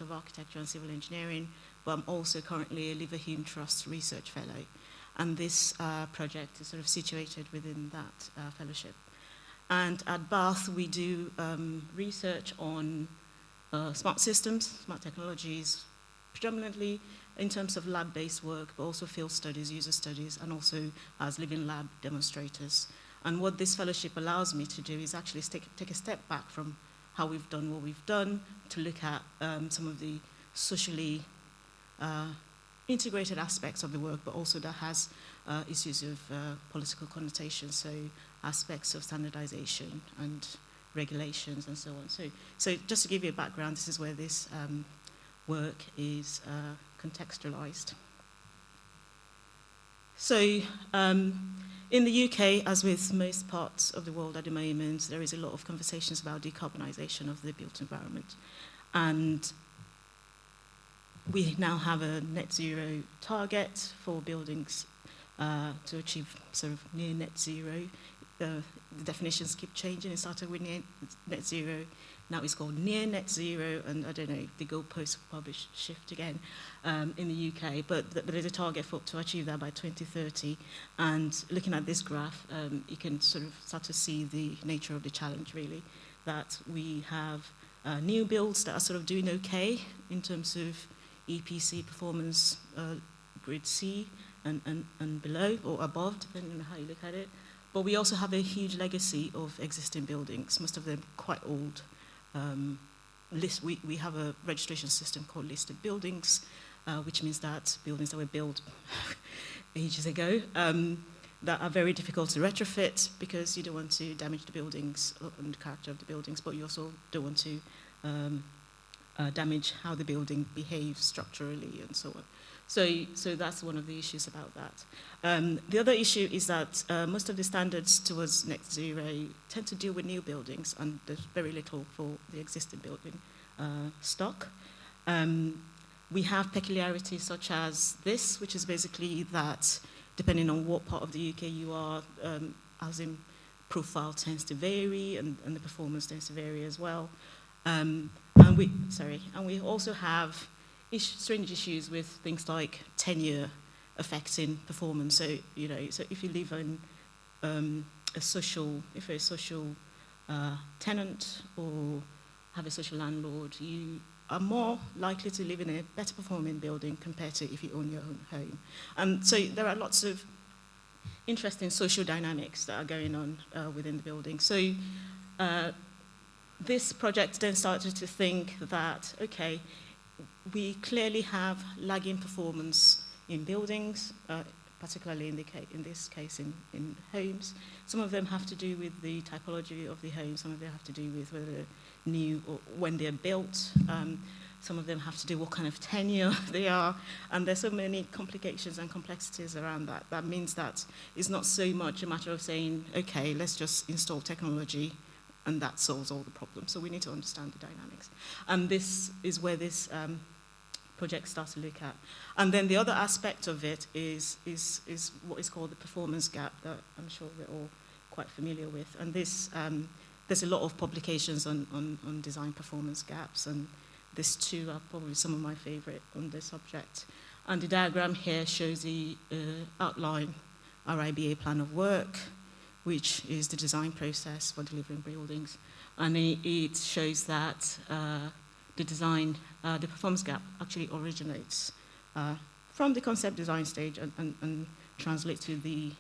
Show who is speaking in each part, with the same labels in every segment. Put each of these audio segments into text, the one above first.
Speaker 1: of Architecture and Civil Engineering, but I'm also currently a Liverhome Trust Research Fellow. And this project is sort of situated within that fellowship. And at Bath, we do research on smart systems, smart technologies, predominantly in terms of lab-based work, but also field studies, user studies, and also as living lab demonstrators. And what this fellowship allows me to do is actually take a step back from how we've done what we've done to look at some of the socially integrated aspects of the work, but also that has issues of political connotation, so aspects of standardization and regulations and so on. So just to give you a background, this is where this work is contextualized. So in the UK, as with most parts of the world at the moment, there is a lot of conversations about decarbonisation of the built environment. And we now have a net zero target for buildings to achieve sort of near net zero. The definitions keep changing. It started with near net zero. Now it's called near net zero, and I don't know, the goalposts will probably shift again in the UK, but there's a target to achieve that by 2030. And looking at this graph, you can sort of start to see the nature of the challenge, really, that we have new builds that are sort of doing okay in terms of EPC performance, grid C and below or above, depending on how you look at it. But we also have a huge legacy of existing buildings, most of them quite old. We have a registration system called listed buildings, which means that buildings that were built ages ago that are very difficult to retrofit because you don't want to damage the buildings and the character of the buildings, but you also don't want to damage how the building behaves structurally and so on. So that's one of the issues about that. The other issue is that most of the standards towards net zero tend to deal with new buildings, and there's very little for the existing building stock. We have peculiarities such as this, which is basically that depending on what part of the UK you are, housing profile tends to vary, and the performance tends to vary as well. And we also have strange issues with things like tenure affecting performance. So if you live in if you're a social tenant or have a social landlord, you are more likely to live in a better performing building compared to if you own your own home. And so there are lots of interesting social dynamics that are going on within the building. So this project then started to think that, okay, we clearly have lagging performance in buildings, particularly in this case in homes. Some of them have to do with the typology of the home. Some of them have to do with whether they're new or when they're built. Some of them have to do what kind of tenure they are. And there's so many complications and complexities around that. That means that it's not so much a matter of saying, okay, let's just install technology and that solves all the problems. So we need to understand the dynamics. And this is where this project starts to look at. And then the other aspect of it is what is called the performance gap that I'm sure we're all quite familiar with. And this, there's a lot of publications on design performance gaps, and these two are probably some of my favorite on this subject. And the diagram here shows the outline RIBA plan of work, which is the design process for delivering buildings. And it shows that the performance gap actually originates from the concept design stage and translates to the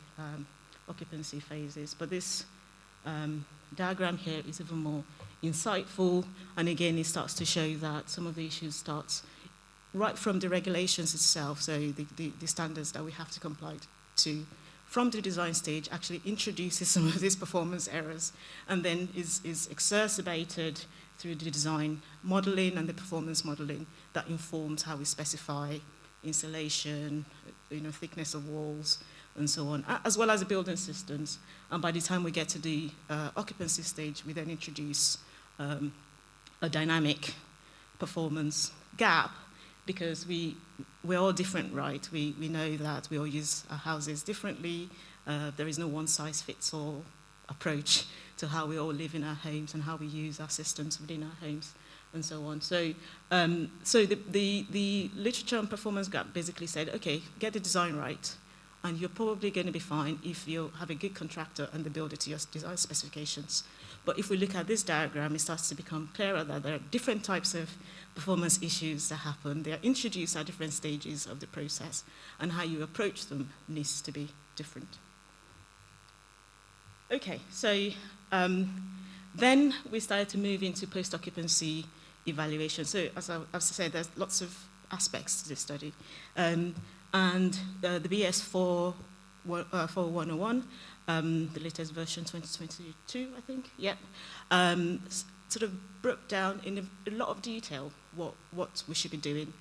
Speaker 1: occupancy phases. But this diagram here is even more insightful, and again, it starts to show that some of the issues starts right from the regulations itself, so the standards that we have to comply to from the design stage actually introduces some of these performance errors, and then is exacerbated through the design modeling and the performance modeling that informs how we specify insulation, thickness of walls, and so on, as well as the building systems. And by the time we get to the occupancy stage, we then introduce a dynamic performance gap, because we're all different, right? We know that we all use our houses differently. There is no one-size-fits-all approach to how we all live in our homes and how we use our systems within our homes. and so on. So, the literature on performance gap basically said, okay, get the design right, and you're probably going to be fine if you have a good contractor and they build it to your design specifications. But if we look at this diagram, it starts to become clearer that there are different types of performance issues that happen. They are introduced at different stages of the process, and how you approach them needs to be different. Okay, so then we started to move into post-occupancy evaluation. So as I said, there's lots of aspects to this study. And the BS 4101, the latest version, 2022, I think, yeah, sort of broke down in a lot of detail what we should be doing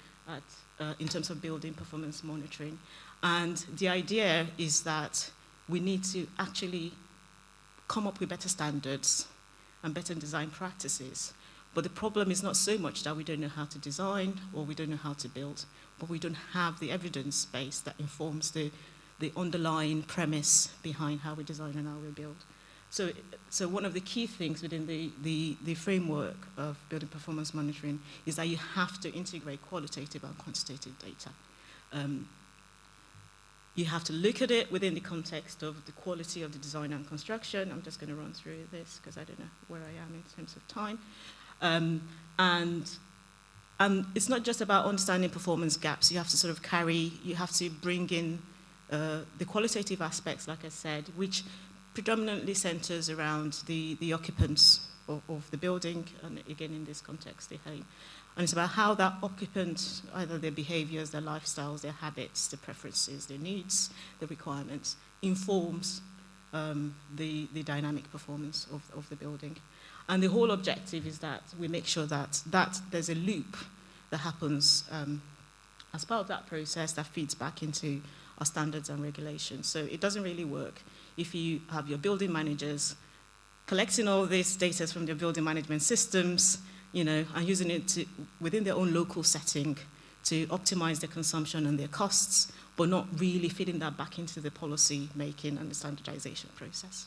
Speaker 1: in terms of building performance monitoring. And the idea is that we need to actually come up with better standards and better design practices. But the problem is not so much that we don't know how to design or we don't know how to build, but we don't have the evidence base that informs the underlying premise behind how we design and how we build. So one of the key things within the framework of building performance monitoring is that you have to integrate qualitative and quantitative data. You have to look at it within the context of the quality of the design and construction. I'm just going to run through this because I don't know where I am in terms of time. And it's not just about understanding performance gaps. You have to you have to bring in the qualitative aspects, like I said, which predominantly centers around the occupants of the building, and again in this context, the home. And it's about how that occupant, either their behaviors, their lifestyles, their habits, their preferences, their needs, their requirements, informs the dynamic performance of the building. And the whole objective is that we make sure that there's a loop that happens as part of that process that feeds back into our standards and regulations. So it doesn't really work if you have your building managers collecting all this data from their building management systems, and using it within their own local setting to optimize their consumption and their costs, but not really feeding that back into the policy making and the standardization process.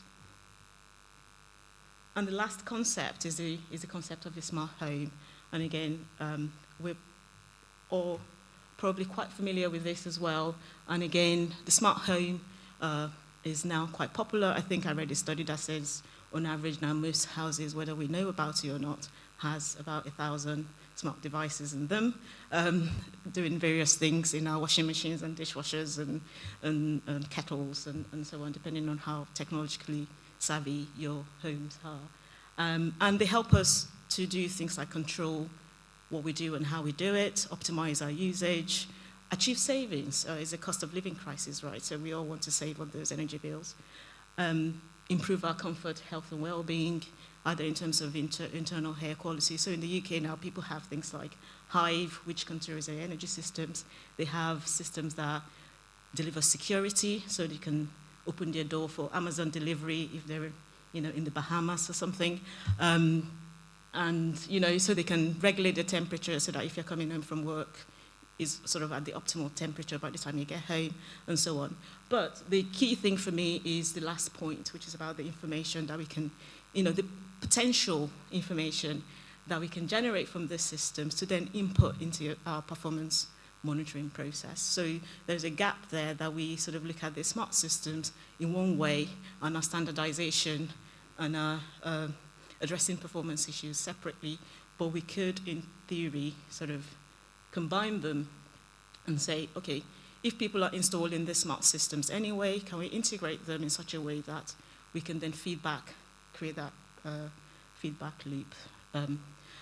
Speaker 1: And the last concept is the concept of the smart home. And again, we're all probably quite familiar with this as well. And again, the smart home is now quite popular. I think I read a study that says, on average now, most houses, whether we know about it or not, has about 1,000 smart devices in them, doing various things in our washing machines and dishwashers and kettles and so on, depending on how technologically savvy your homes are. And they help us to do things like control what we do and how we do it, optimize our usage, achieve savings. It's a cost of living crisis, right? So we all want to save on those energy bills. Improve our comfort, health and well-being, either in terms of internal air quality. So in the UK now, people have things like Hive, which controls their energy systems. They have systems that deliver security, so they can open their door for Amazon delivery if they're, in the Bahamas or something. And, so they can regulate the temperature so that if you're coming home from work, is sort of at the optimal temperature by the time you get home, and so on. But the key thing for me is the last point, which is about the information that we can, the potential information that we can generate from these systems to then input into our performance monitoring process. So there's a gap there that we sort of look at the smart systems in one way, and our standardization and our addressing performance issues separately, but we could, in theory, sort of combine them and say, okay, if people are installing the smart systems anyway, can we integrate them in such a way that we can then create that feedback loop? And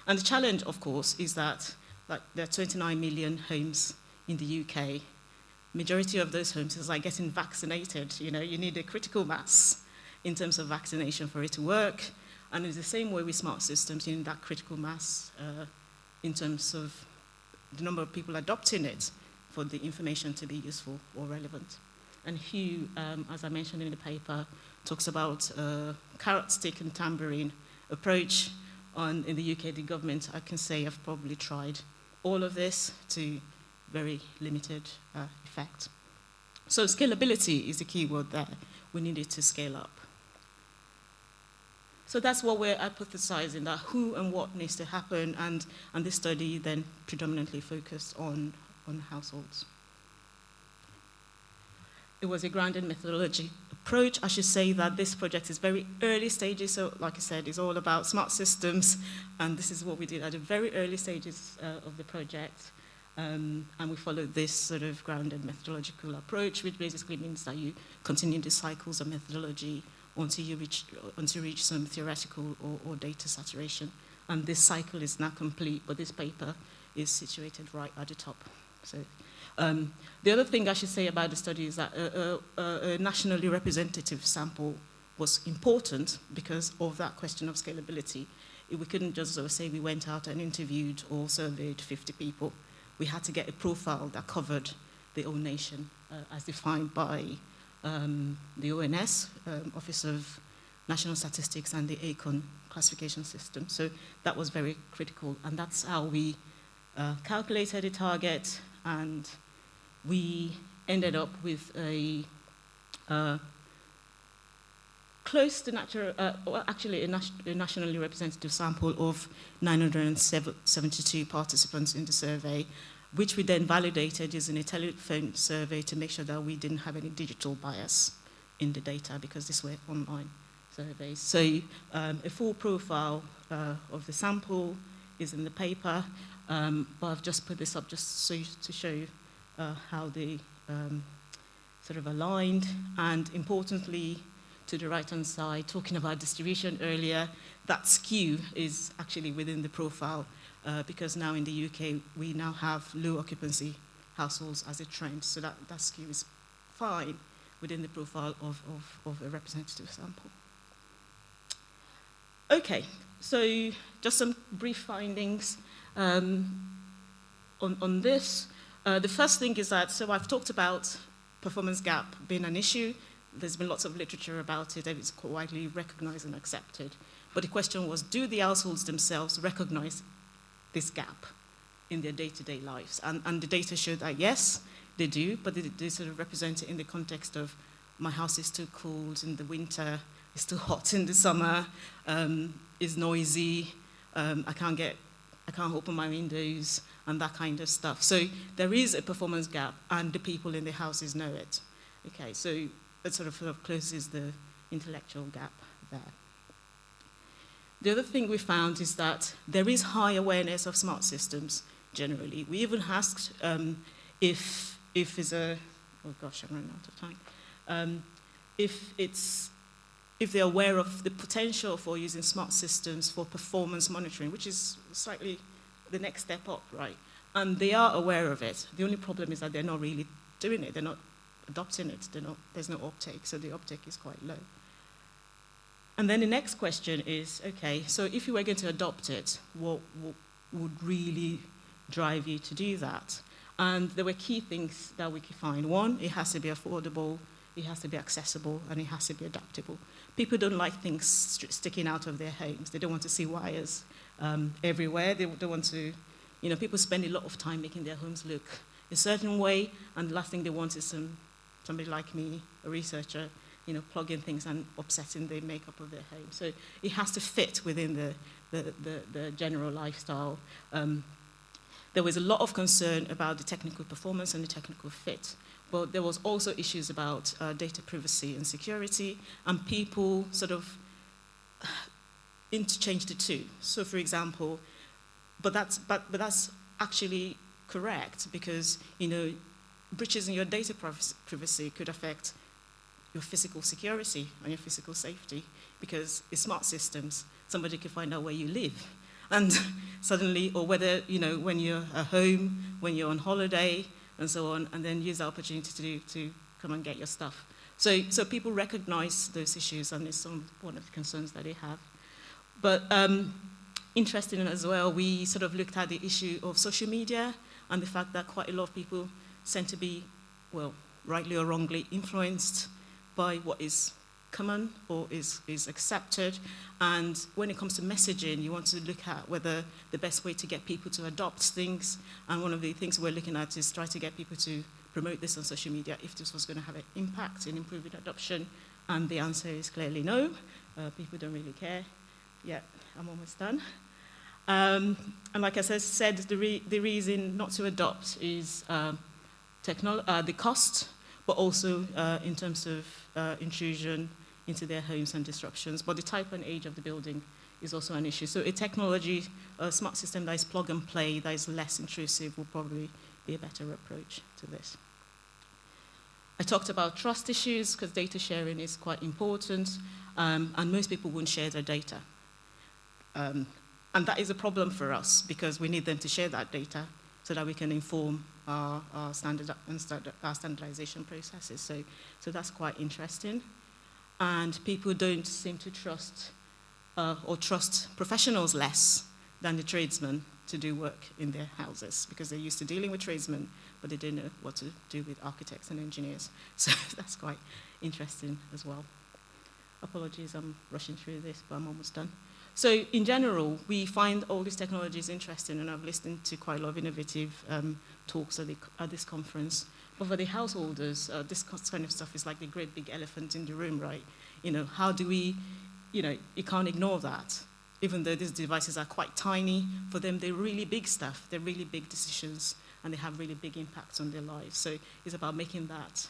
Speaker 1: the challenge, of course, is that there are 29 million homes in the UK. Majority of those homes is like getting vaccinated. You need a critical mass in terms of vaccination for it to work. And it's the same way with smart systems, you need that critical mass in terms of the number of people adopting it for the information to be useful or relevant. And Hugh, as I mentioned in the paper, talks about carrot, stick, and tambourine approach. In the UK, the government, I can say, have probably tried all of this to very limited effect. So scalability is the key word there. We needed to scale up. So that's what we're hypothesizing, that who and what needs to happen, and this study then predominantly focused on households. It was a grounded methodology approach. I should say that this project is very early stages, so like I said, it's all about smart systems, and this is what we did at the very early stages of the project. And we followed this sort of grounded methodological approach, which basically means that you continue the cycles of methodology until you reach some theoretical or data saturation. And this cycle is now complete, but this paper is situated right at the top. So the other thing I should say about the study is that a nationally representative sample was important because of that question of scalability. We couldn't just sort of say we went out and interviewed or surveyed 50 people. We had to get a profile that covered the whole nation as defined by the ONS, Office of National Statistics, and the ACON classification system. So that was very critical, and that's how we calculated the target, and we ended up with a close to natural, well, actually a nationally representative sample of 972 participants in the survey, which we then validated using a telephone survey to make sure that we didn't have any digital bias in the data, because these were online surveys. So a full profile of the sample is in the paper, but I've just put this up just so to show you how they sort of aligned. And importantly, to the right-hand side, talking about distribution earlier, that skew is actually within the profile, because now in the UK, we now have low occupancy households as a trend. So that skew is fine within the profile of a representative sample. Okay, so just some brief findings on this. The first thing is that, so I've talked about performance gap being an issue. There's been lots of literature about it, and it's quite widely recognized and accepted. But the question was, do the households themselves recognize this gap in their day-to-day lives? And the data showed that yes, they do, but they sort of represent it in the context of my house is too cold in the winter, it's too hot in the summer, it's noisy, I can't open my windows, and that kind of stuff. So there is a performance gap, and the people in the houses know it. Okay, so it sort of closes the intellectual gap there. The other thing we found is that there is high awareness of smart systems generally. We even asked if it's a, oh gosh, I'm running out of time. If they're aware of the potential for using smart systems for performance monitoring, which is slightly the next step up, right? And they are aware of it. The only problem is that they're not really doing it. They're not adopting it. There's no uptake, so the uptake is quite low. And then the next question is, okay, so if you were going to adopt it, what would really drive you to do that? And there were key things that we could find. One, it has to be affordable, it has to be accessible, and it has to be adaptable. People don't like things sticking out of their homes. They don't want to see wires everywhere. They don't want to, people spend a lot of time making their homes look a certain way, and the last thing they want is somebody like me, a researcher, plugging things and upsetting the makeup of their home. So it has to fit within the general lifestyle. There was a lot of concern about the technical performance and the technical fit, but there was also issues about data privacy and security, and people sort of interchanged the two. So, for example, but that's actually correct, because breaches in your data privacy could affect your physical security and your physical safety, because in smart systems, somebody could find out where you live, and suddenly, or whether, when you're at home, when you're on holiday, and so on, and then use the opportunity to come and get your stuff. So people recognize those issues, and it's one of the concerns that they have. But interesting as well, we sort of looked at the issue of social media and the fact that quite a lot of people tend to be, well, rightly or wrongly, influenced by what is common or is accepted. And when it comes to messaging, you want to look at whether the best way to get people to adopt things, and one of the things we're looking at is try to get people to promote this on social media if this was going to have an impact in improving adoption. And the answer is clearly no. People don't really care. Yeah, I'm almost done. And like I said, the reason not to adopt is the cost, but also in terms of intrusion into their homes and disruptions. But the type and age of the building is also an issue. So a smart system that is plug and play, that is less intrusive, will probably be a better approach to this. I talked about trust issues, because data sharing is quite important, and most people won't share their data. And that is a problem for us, because we need them to share that data so that we can inform our standardization processes. So that's quite interesting. And people don't seem to trust or trust professionals less than the tradesmen to do work in their houses, because they're used to dealing with tradesmen, but they don't know what to do with architects and engineers. So that's quite interesting as well. Apologies, I'm rushing through this, but I'm almost done. So in general, we find all these technologies interesting, and I've listened to quite a lot of innovative talks at this conference. But for the householders, this kind of stuff is like the great big elephant in the room, right? How do we, you can't ignore that. Even though these devices are quite tiny, for them they're really big stuff, they're really big decisions, and they have really big impacts on their lives. So it's about making that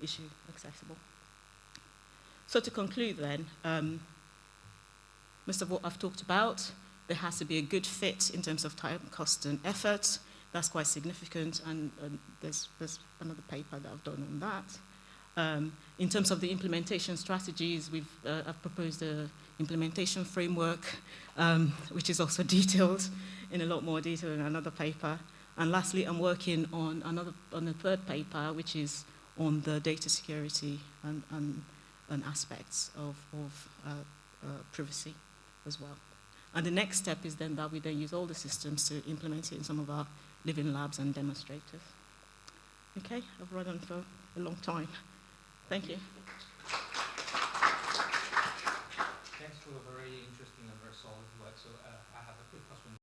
Speaker 1: issue accessible. So to conclude then, most of what I've talked about, there has to be a good fit in terms of time, cost, and effort. That's quite significant, and there's another paper that I've done on that. In terms of the implementation strategies, I've proposed an implementation framework, which is also detailed in a lot more detail in another paper. And lastly, I'm working on a third paper, which is on the data security and aspects of privacy as well. And the next step is then that we then use all the systems to implement it in some of our living labs and demonstrators. Okay, I've run on for a long time. Thank you.
Speaker 2: Thanks for a very interesting and very solid work. So I have a quick question.